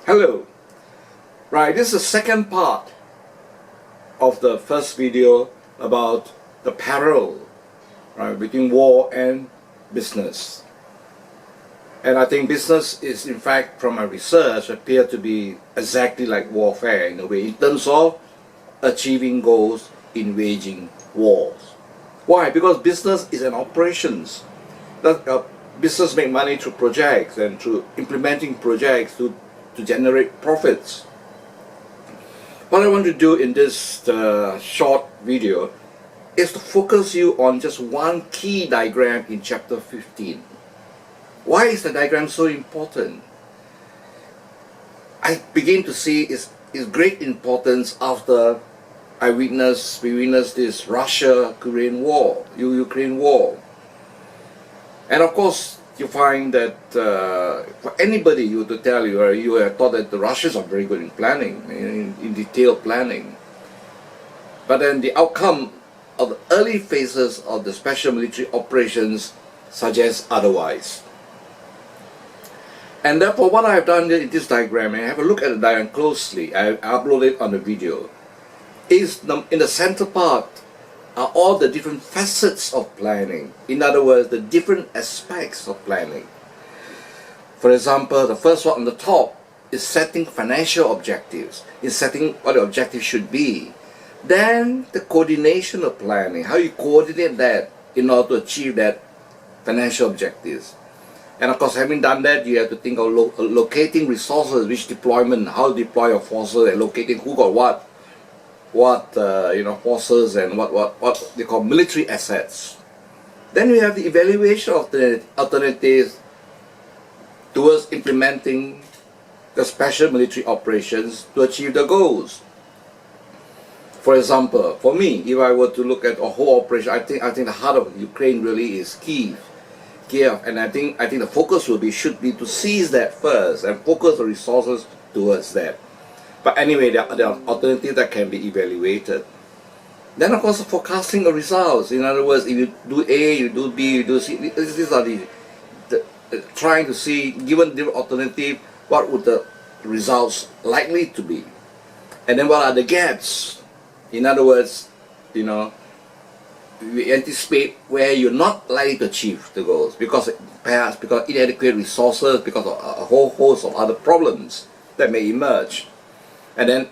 Hello. Right, this is the second part of the first video about the parallel, right, between war and business. And I think business is, in fact, from my research, appear to be exactly like warfare in a way, in terms of achieving goals in waging wars. Why? Because business is an operations. Business make money through projects and through implementing projects to generate profits. What I want to do in this short video is to focus you on just one key diagram in chapter 15. Why is the diagram so important? I begin to see its great importance after we witnessed this Russia-Ukraine war, Ukraine war. And of course, you find that for anybody you to tell you, you have thought that the Russians are very good in planning, in detailed planning. But then the outcome of the early phases of the special military operations suggests otherwise. And therefore, what I have done in this diagram, and have a look at the diagram closely, I uploaded it on the video, is in the center part are all the different facets of planning. In other words, the different aspects of planning. For example, the first one on the top is setting financial objectives, is setting what the objective should be. Then the coordination of planning, how you coordinate that in order to achieve that financial objectives. And of course, having done that, you have to think of locating resources, which deployment, how to deploy your forces, and locating who got what forces and what they call military assets. Then we have the evaluation of the alternatives towards implementing the special military operations to achieve the goals. For example, for me, if I were to look at a whole operation, I think the heart of Ukraine really is Kiev, and I think the focus should be to seize that first and focus the resources towards that. But anyway, there are alternatives that can be evaluated. Then, of course, forecasting the results. In other words, if you do A, you do B, you do C, these are trying to see, given the alternative, what would the results likely to be. And then what are the gaps? In other words, we anticipate where you're not likely to achieve the goals because inadequate resources, because of a whole host of other problems that may emerge. And then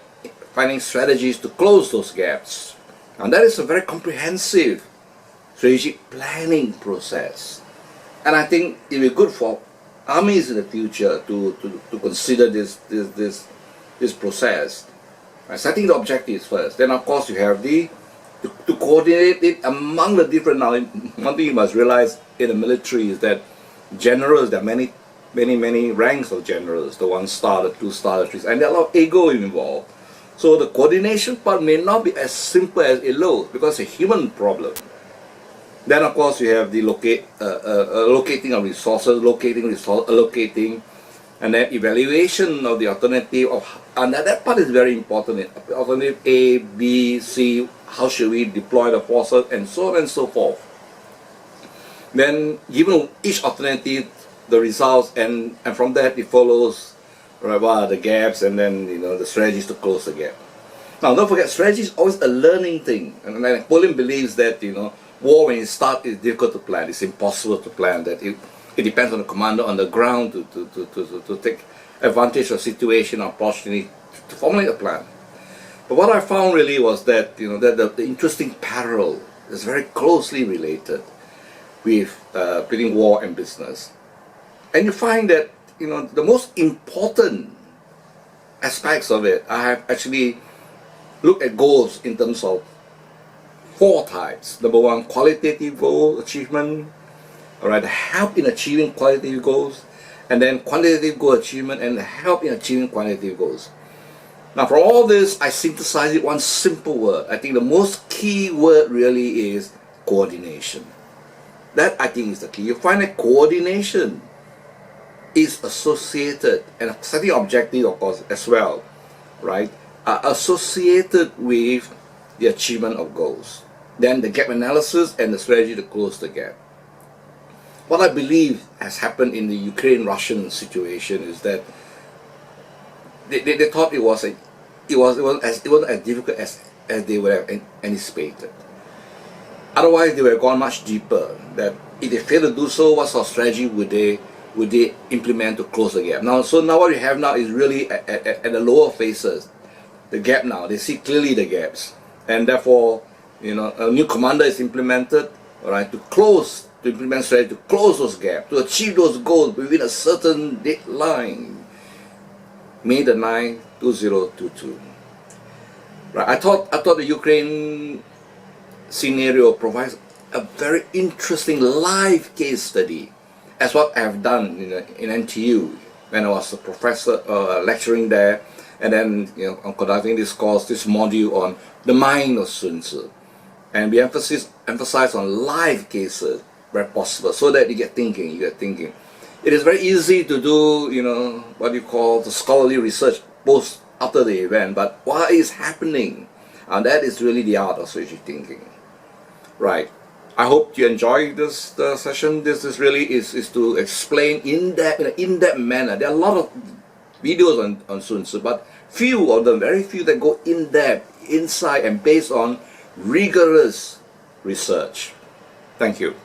finding strategies to close those gaps. And that is a very comprehensive strategic planning process. And I think it will be good for armies in the future to consider this process. Right? Setting the objectives first. Then of course you have to coordinate it among the different. Now, one thing you must realize in the military is that generals, there are many ranks of generals, the 1-star, the 2-star, the 3-star, and there are a lot of ego involved. So the coordination part may not be as simple as it looks because it's a human problem. Then of course you have the locating of resources, allocating, and then evaluation of the alternative and that part is very important. Alternative A, B, C, how should we deploy the forces, and so on and so forth. Then given each alternative, the results, and from that it follows, right, what are the gaps, and then the strategies to close the gap. Now don't forget, strategy is always a learning thing, and Napoleon believes that war when it starts is difficult to plan. It's impossible to plan. That it depends on the commander on the ground to take advantage of situation or opportunity to formulate a plan. But what I found really was that that the interesting parallel is very closely related with between war and business. And you find that the most important aspects of it, I have actually looked at goals in terms of 4 types. Number 1, qualitative goal achievement, alright, help in achieving qualitative goals, and then quantitative goal achievement and help in achieving quantitative goals. Now from all this, I synthesize it one simple word. I think the most key word really is coordination. That I think is the key. You find that coordination is associated, and setting objective of course as well, right, are associated with the achievement of goals. Then the gap analysis and the strategy to close the gap. What I believe has happened in the Ukraine-Russian situation is that they thought it wasn't as difficult as they would have anticipated. Otherwise, they would have gone much deeper. That if they fail to do so, what sort of strategy would they implement to close the gap? Now, so now what we have now is really at the lower phases, the gap now. They see clearly the gaps, and therefore, a new commander is implemented, all right, to implement strategy to close those gaps, to achieve those goals within a certain deadline. May the 9th, 2022. Right, I thought the Ukraine scenario provides a very interesting live case study, as what I have done in NTU when I was a professor lecturing there, and then I'm conducting this course, this module on the mind of Sun Tzu, and we emphasize on live cases where possible, so that you get thinking. It is very easy to do what you call the scholarly research post after the event, but what is happening, and that is really the art of strategic thinking. Right. I hope you enjoyed this session. This is really is to explain in in-depth manner. There are a lot of videos on Sun Tzu, but few of them, very few, that go in depth, inside, and based on rigorous research. Thank you.